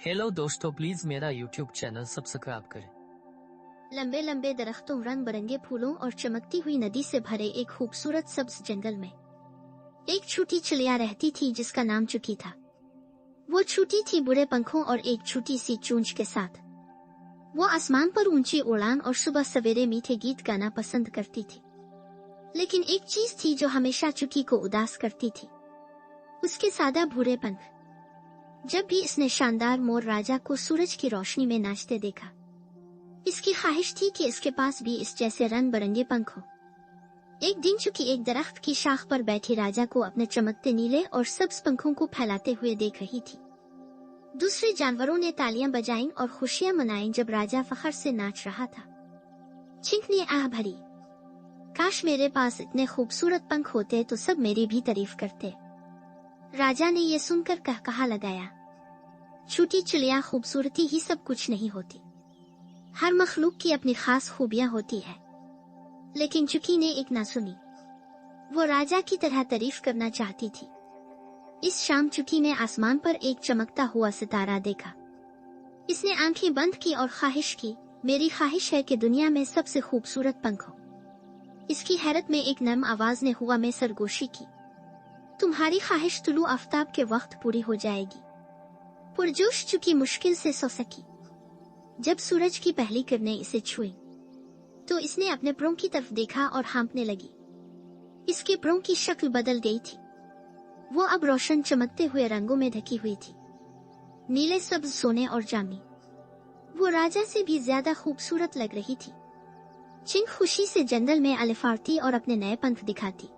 Hello दोस्तों, please मेरा YouTube channel subscribe करें। लंबे लंबे दरख्तों, रंग बिरंगे फूलों और चमकती हुई नदी से भरे एक खूबसूरत सब्ज जंगल में एक छोटी चिड़िया रहती थी जिसका नाम चुकी था। वो छोटी थी बुरे पंखों और एक छोटी सी चोंच के साथ। वो आसमान पर ऊंची उड़ान और सुबह सवेरे मीठे गीत गाना पसंद करती थी। लेकिन एक चीज थी जो हमेशा चुकी को उदास करती थी, उसके सादा भूरे पंख। जब भी इसने शानदार मोर राजा को सूरज की रोशनी में नाचते देखा, इसकी ख्वाहिश थी कि इसके पास भी इस जैसे रंग बिरंगे पंख हो। एक दिन चुकी एक दरख्त की शाख पर बैठी राजा को अपने चमकते नीले और सब्ज पंखों को फैलाते हुए देख रही थी। दूसरे जानवरों ने तालियां बजाईं और खुशियां मनाईं जब राजा फखर से नाच रहा था। चिंक ने आह भरी, काश मेरे पास इतने खूबसूरत पंख होते तो सब मेरी भी तारीफ करते। राजा ने ये सुनकर कहकहा लगाया, छोटी चिड़िया, खूबसूरती ही सब कुछ नहीं होती। हर मखलूक की अपनी खास खूबियां होती है। लेकिन चुकी ने एक ना सुनी। वो राजा की तरह तारीफ करना चाहती थी। इस शाम चुकी ने आसमान पर एक चमकता हुआ सितारा देखा। इसने आंखें बंद की और ख्वाहिश की, मेरी ख्वाहिश है कि दुनिया में सबसे खूबसूरत पंख हो। इसकी हैरत में एक नरम आवाज ने हुआ में सरगोशी की, तुम्हारी ख्वाहिश तुलू आफ्ताब के वक्त पूरी हो जाएगी। पुरजोश चुकी मुश्किल से सो सकी। जब सूरज की पहली किरणें इसे छुई तो इसने अपने प्रों की तरफ देखा और हाँफने लगी। इसके प्रों की शक्ल बदल गई थी। वो अब रोशन चमकते हुए रंगों में ढकी हुई थी, नीले, सब्ज, सोने और जामी। वो राजा से भी ज्यादा खूबसूरत लग रही थी। चिंक खुशी से जंगल में अलिफारती और अपने नए पंख दिखाती।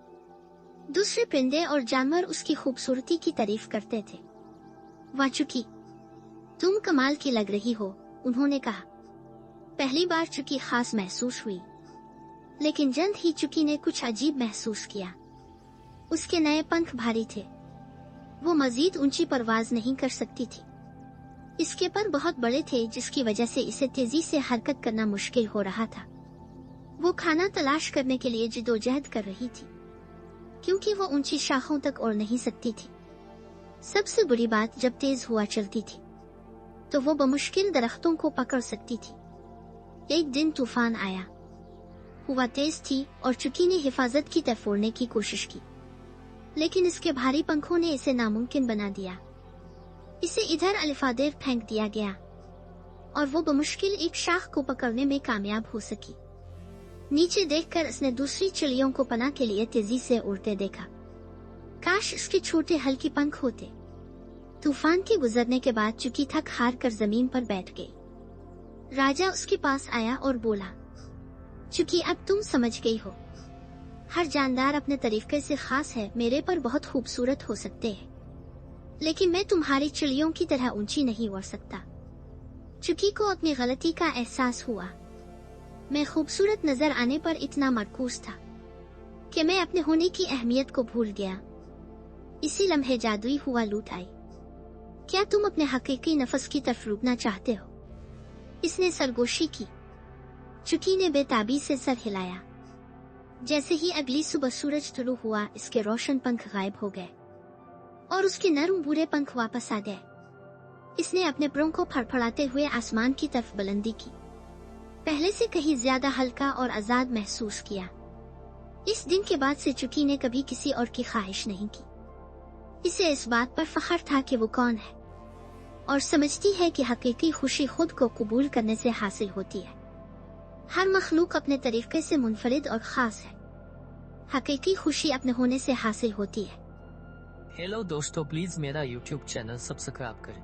दूसरे परिंदे और जानवर उसकी खूबसूरती की तारीफ करते थे। वाह चुकी, तुम कमाल की लग रही हो, उन्होंने कहा। पहली बार चुकी खास महसूस हुई, लेकिन जल्द ही चुकी ने कुछ अजीब महसूस किया। उसके नए पंख भारी थे। वो मजीद ऊंची परवाज नहीं कर सकती थी। इसके पर बहुत बड़े थे, जिसकी वजह से इसे तेजी से हरकत करना मुश्किल हो रहा था। वो खाना तलाश करने के लिए जिदोजहद कर रही थी, क्योंकि वो ऊंची शाखों तक उड़ नहीं सकती थी। सबसे बुरी बात, जब तेज हवा चलती थी तो वो बमुश्किल दरख्तों को पकड़ सकती थी। एक दिन तूफान आया। हवा तेज थी और चुकी ने हिफाजत की तरफ उड़ने की कोशिश की, लेकिन इसके भारी पंखों ने इसे नामुमकिन बना दिया। इसे इधर अलिफादेर फेंक दिया गया और वो बमुश्किल एक शाख को पकड़ने में कामयाब हो सकी। नीचे देखकर इसने दूसरी चिड़ियों को पनाह के लिए तेजी से उड़ते देखा। काश इसके छोटे हल्के पंख होते। तूफान के गुजरने के बाद चुकी थक हार कर जमीन पर बैठ गई। राजा उसके पास आया और बोला, चुकी, अब तुम समझ गई हो, हर जानदार अपने तरीके से खास है। मेरे पर बहुत खूबसूरत हो सकते हैं, लेकिन मैं तुम्हारी चिड़ियों की तरह ऊंची नहीं उड़ सकता। चुकी को अपनी गलती का एहसास हुआ। मैं खूबसूरत नजर आने पर इतना मरकूज था कि मैं अपने होने की अहमियत को भूल गया। इसी लम्हे जादुई हुआ लूट आई। क्या तुम अपने हकीकी नफस की तरफ रुकना चाहते हो? इसने सरगोशी की। चुकी ने बेताबी से सर हिलाया। जैसे ही अगली सुबह सूरज तुलू हुआ, इसके रोशन पंख गायब हो गए और उसके नरम भूरे पंख वापस आ गए। इसने अपने प्रों को फड़फड़ाते हुए आसमान की तरफ बुलंदी की। पहले से कहीं ज्यादा हल्का और आजाद महसूस किया। इस दिन के बाद से चुकी ने कभी किसी और की ख्वाहिश नहीं की। इसे इस बात पर फख्र था कि वो कौन है और समझती है कि हकीकी खुशी खुद को कबूल करने से हासिल होती है। हर मखलूक अपने तरीके से मुनफरिद और खास है। हकीकी खुशी अपने होने से हासिल होती है। हेलो दोस्तों, प्लीज मेरा यूट्यूब चैनल सब्सक्राइब करें।